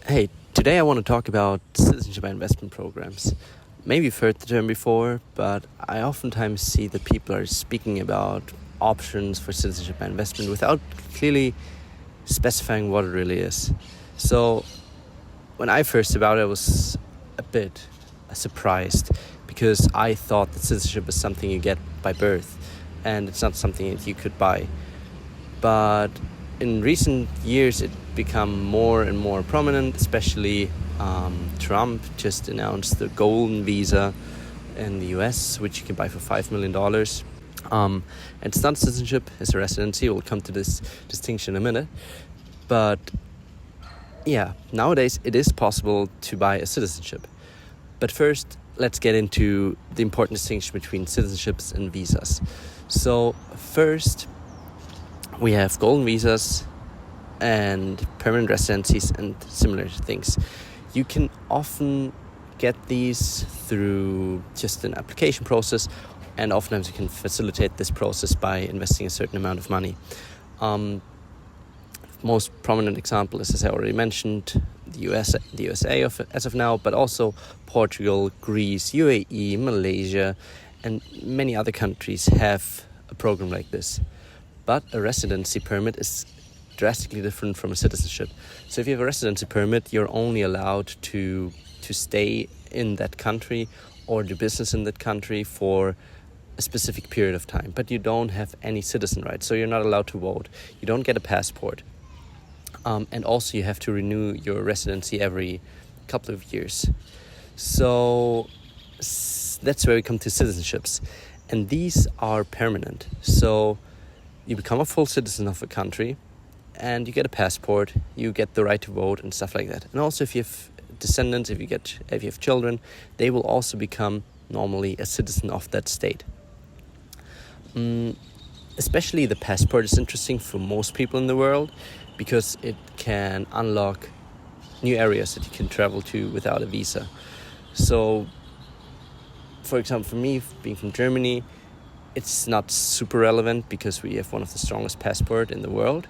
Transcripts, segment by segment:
Hey, today I want to talk about citizenship and investment programs. Maybe you've heard the term before, but I oftentimes see that people are speaking about options for citizenship and investment without clearly specifying what it really is. So, when I first heard about it, I was a bit surprised because I thought that citizenship is something you get by birth and it's not something that you could buy. But in recent years, it become more and more prominent, especially Trump just announced the golden visa in the US, which you can buy for $5 million. And it's not citizenship, it's a residency. We'll come to this distinction in a minute. But yeah, nowadays it is possible to buy a citizenship. But first, let's get into the important distinction between citizenships and visas. So first, we have golden visas and permanent residencies and similar things. You can often get these through just an application process, and oftentimes you can facilitate this process by investing a certain amount of money. Most prominent example is, as I already mentioned, the USA as of now, but also Portugal, Greece, UAE, Malaysia, and many other countries have a program like this. But a residency permit is drastically different from a citizenship. So if you have a residency permit, you're only allowed to stay in that country or do business in that country for a specific period of time. But you don't have any citizen rights, so you're not allowed to vote. You don't get a passport. And also you have to renew your residency every couple of years. So that's where we come to citizenships. And these are permanent. So you become a full citizen of a country and you get a passport, you get the right to vote and stuff like that. And also if you have descendants, if you have children, they will also become normally a citizen of that state. Especially the passport is interesting for most people in the world because it can unlock new areas that you can travel to without a visa. So, for example, for me, being from Germany, it's not super relevant because we have one of the strongest passports in the world.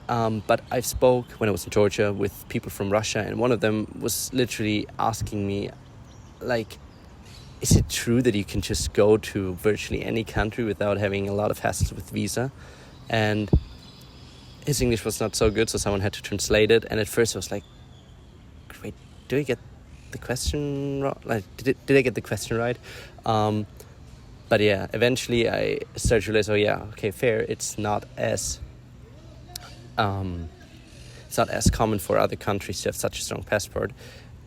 But I spoke, when I was in Georgia, with people from Russia, and one of them was literally asking me, like, is it true that you can just go to virtually any country without having a lot of hassles with visa? And his English was not so good, so someone had to translate it. And at first I was like, wait, do I get the question right? Like, did I get the question right? But yeah, eventually I started to realize, okay, fair. It's not as common for other countries to have such a strong passport.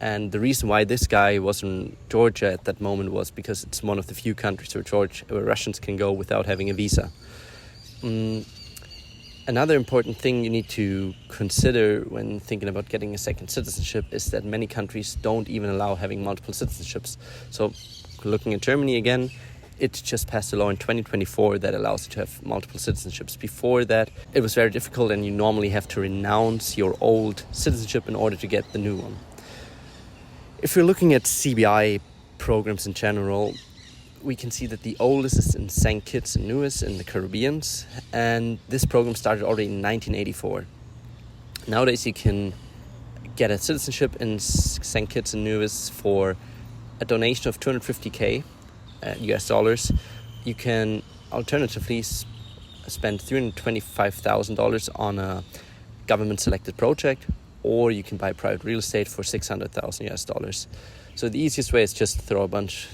And the reason why this guy was in Georgia at that moment was because it's one of the few countries where Russians can go without having a visa. Another important thing you need to consider when thinking about getting a second citizenship is that many countries don't even allow having multiple citizenships. So looking at Germany again, it just passed a law in 2024 that allows you to have multiple citizenships. Before that, it was very difficult and you normally have to renounce your old citizenship in order to get the new one. If we're looking at CBI programs in general, we can see that the oldest is in St. Kitts and Nevis in the Caribbean, and this program started already in 1984. Nowadays you can get a citizenship in St. Kitts and Nevis for a donation of $250,000 US dollars. You can alternatively spend $325,000 on a government selected project, or you can buy private real estate for $600,000 US dollars. So the easiest way is just to throw a bunch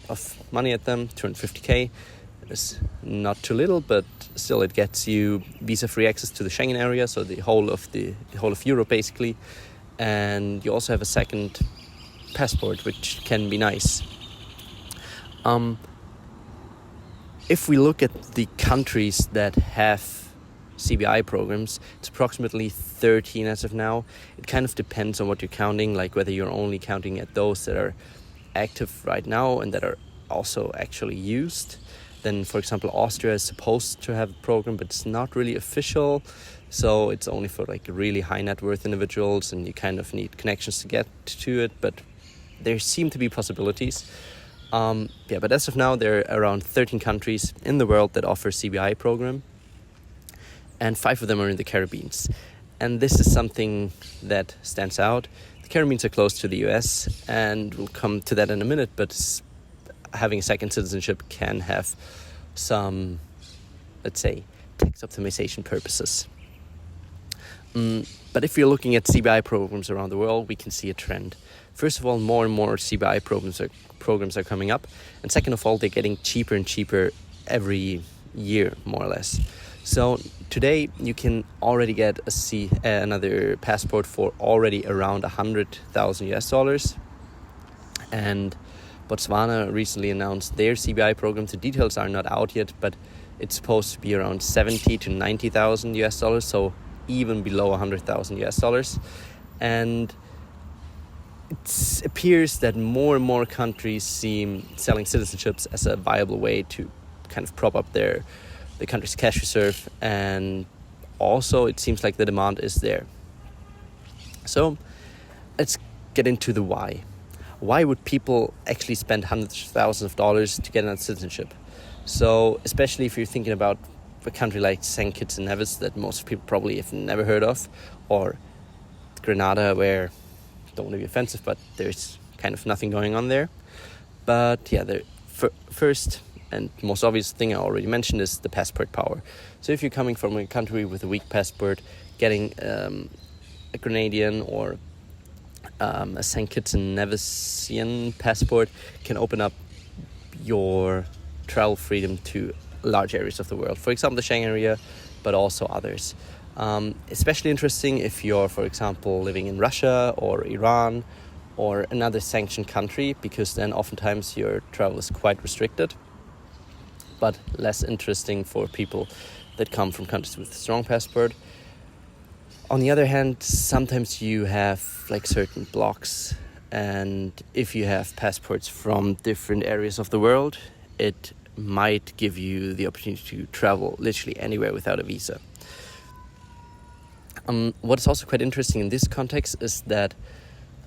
of money at them. $250,000 is not too little, but still it gets you visa-free access to the Schengen area, so the whole of Europe basically, and you also have a second passport, which can be nice. If we look at the countries that have CBI programs, it's approximately 13 as of now. It kind of depends on what you're counting, like whether you're only counting at those that are active right now and that are also actually used. Then, for example, Austria is supposed to have a program, but it's not really official. So it's only for like really high net worth individuals, and you kind of need connections to get to it. But there seem to be possibilities. But as of now, there are around 13 countries in the world that offer CBI program, and 5 of them are in the Caribbean. And this is something that stands out. The Caribbeans are close to the US, and we'll come to that in a minute, but having a second citizenship can have some, let's say, tax optimization purposes. But if you're looking at CBI programs around the world, we can see a trend. First of all, more and more CBI programs are coming up. And second of all, they're getting cheaper and cheaper every year, more or less. So today you can already get another passport for already around $100,000. And Botswana recently announced their CBI program. The details are not out yet, but it's supposed to be around $70,000 to $90,000, so even below $100,000. And it appears that more and more countries see selling citizenships as a viable way to kind of prop up the country's cash reserve, and also it seems like the demand is there. So let's get into the why. Why would people actually spend hundreds of thousands of dollars to get another citizenship? So especially if you're thinking about a country like St. Kitts and Nevis that most people probably have never heard of, or Grenada, where, don't want to be offensive, but there's kind of nothing going on there. But yeah, the first and most obvious thing I already mentioned is the passport power. So if you're coming from a country with a weak passport, getting a Grenadian or a St. Kitts and Nevisian passport can open up your travel freedom to large areas of the world. For example, the Schengen area, but also others. Especially interesting if you're, for example, living in Russia or Iran or another sanctioned country, because then oftentimes your travel is quite restricted. But less interesting for people that come from countries with a strong passport. On the other hand, sometimes you have like certain blocks, and if you have passports from different areas of the world, it might give you the opportunity to travel literally anywhere without a visa. What is also quite interesting in this context is that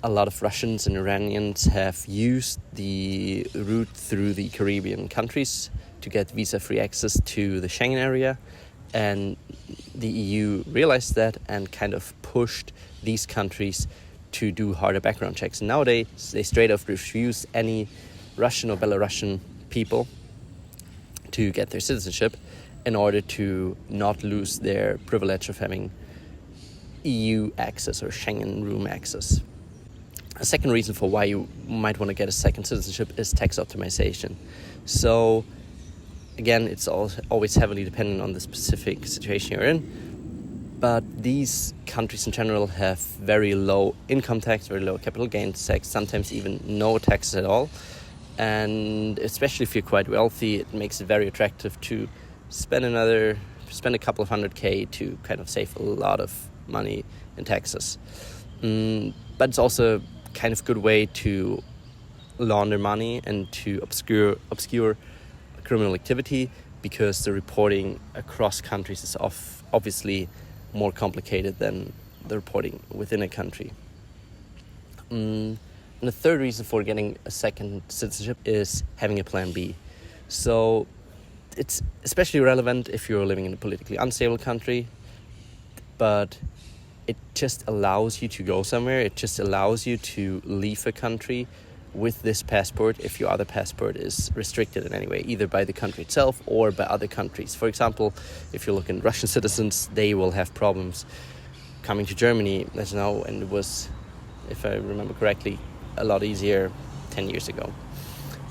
a lot of Russians and Iranians have used the route through the Caribbean countries to get visa-free access to the Schengen area, and the EU realized that and kind of pushed these countries to do harder background checks. And nowadays, they straight up refuse any Russian or Belarusian people to get their citizenship in order to not lose their privilege of having EU access or Schengen room access. A second reason for why you might want to get a second citizenship is tax optimization. So again, it's always heavily dependent on the specific situation you're in, but these countries in general have very low income tax, very low capital gains tax, sometimes even no taxes at all. And especially if you're quite wealthy, it makes it very attractive to spend a couple of $100K to kind of save a lot of money in taxes. But it's also kind of good way to launder money and to obscure criminal activity, because the reporting across countries is obviously more complicated than the reporting within a country. And the third reason for getting a second citizenship is having a plan B. So it's especially relevant if you're living in a politically unstable country, but it just allows you to go somewhere. It just allows you to leave a country with this passport if your other passport is restricted in any way, either by the country itself or by other countries. For example, if you look at Russian citizens, they will have problems coming to Germany, as you know, and it was, if I remember correctly, a lot easier 10 years ago.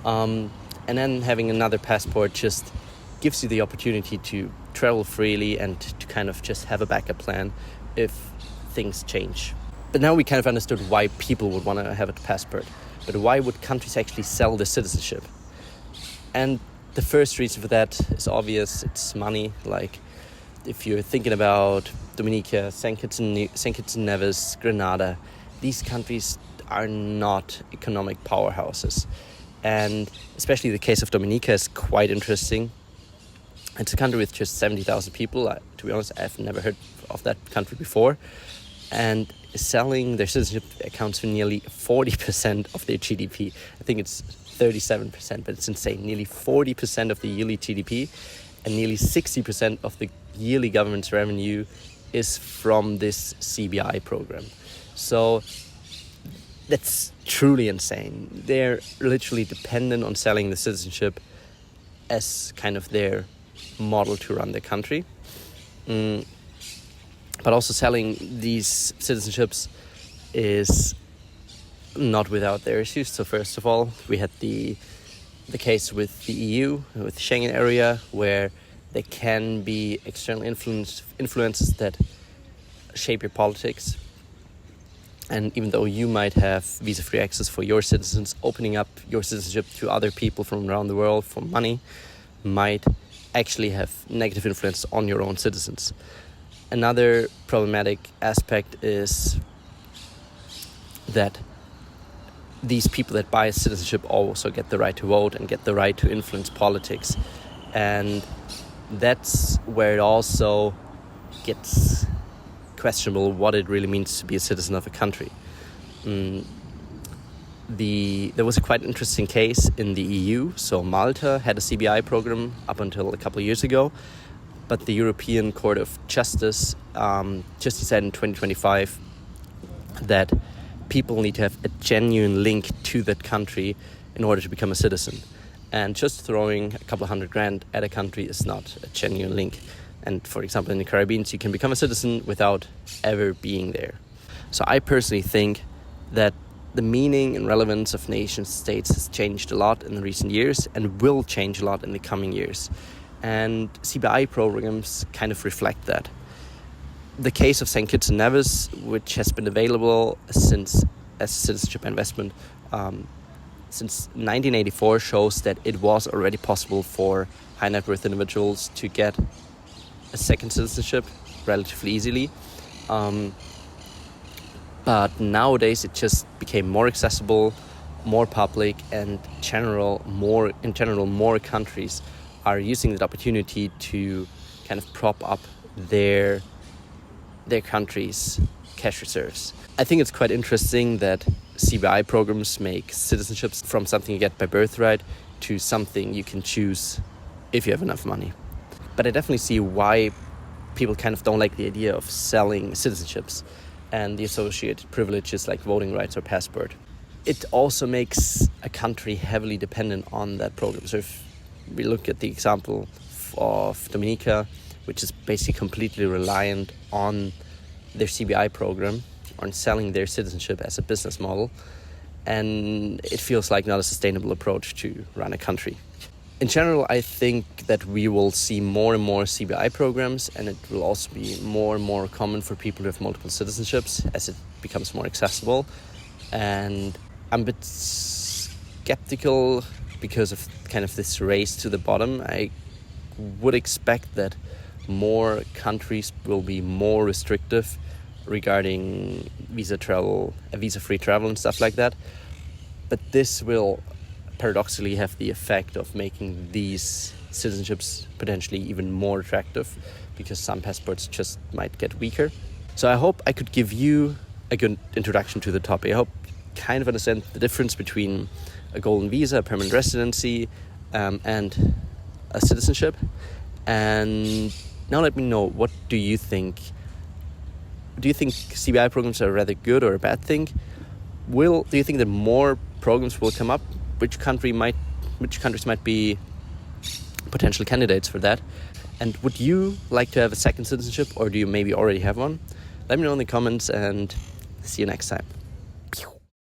And then having another passport just gives you the opportunity to travel freely and to kind of just have a backup plan if things change. But now we kind of understood why people would want to have a passport. But why would countries actually sell their citizenship? And the first reason for that is obvious. It's money. Like if you're thinking about Dominica, St. Kitts and Nevis, Grenada, these countries are not economic powerhouses. And especially the case of Dominica is quite interesting. It's a country with just 70,000 people. To be honest, I've never heard of that country before. And selling their citizenship accounts for nearly 40% of their GDP. I think it's 37%, but it's insane. Nearly 40% of the yearly GDP and nearly 60% of the yearly government's revenue is from this CBI program. So that's truly insane. They're literally dependent on selling the citizenship as kind of their model to run the country. But also selling these citizenships is not without their issues. So first of all, we had the case with the EU, with the Schengen area, where there can be external influences that shape your politics. And even though you might have visa-free access for your citizens, opening up your citizenship to other people from around the world for money might actually have negative influence on your own citizens. Another problematic aspect is that these people that buy citizenship also get the right to vote and get the right to influence politics. And that's where it also gets questionable what it really means to be a citizen of a country. There was a quite interesting case in the EU. So Malta had a CBI program up until a couple of years ago, but the European Court of Justice just decided in 2025 that people need to have a genuine link to that country in order to become a citizen. And just throwing a couple of $100,000 at a country is not a genuine link. And for example, in the Caribbean, you can become a citizen without ever being there. So I personally think that the meaning and relevance of nation states has changed a lot in the recent years and will change a lot in the coming years. And CBI programs kind of reflect that. The case of St. Kitts and Nevis, which has been available since as citizenship investment since 1984, shows that it was already possible for high net worth individuals to get a second citizenship relatively easily. But nowadays it just became more accessible, more public, and in general, more countries are using that opportunity to kind of prop up their country's cash reserves. I think it's quite interesting that CBI programs make citizenships from something you get by birthright to something you can choose if you have enough money. But I definitely see why people kind of don't like the idea of selling citizenships and the associated privileges like voting rights or passport. It also makes a country heavily dependent on that program. So if we look at the example of Dominica, which is basically completely reliant on their CBI program, on selling their citizenship as a business model, and it feels like not a sustainable approach to run a country. In general, I think that we will see more and more CBI programs, and it will also be more and more common for people who have multiple citizenships as it becomes more accessible. And I'm a bit skeptical because of kind of this race to the bottom. I would expect that more countries will be more restrictive regarding visa-free travel and stuff like that. But this will paradoxically have the effect of making these citizenships potentially even more attractive because some passports just might get weaker. So I hope I could give you a good introduction to the topic. I hope you kind of understand the difference between a golden visa, a permanent residency, and a citizenship. And now let me know, what do you think? Do you think CBI programs are rather good or a bad thing? Do you think that more programs will come up? Which countries might be potential candidates for that? And would you like to have a second citizenship, or do you maybe already have one? Let me know in the comments, and see you next time.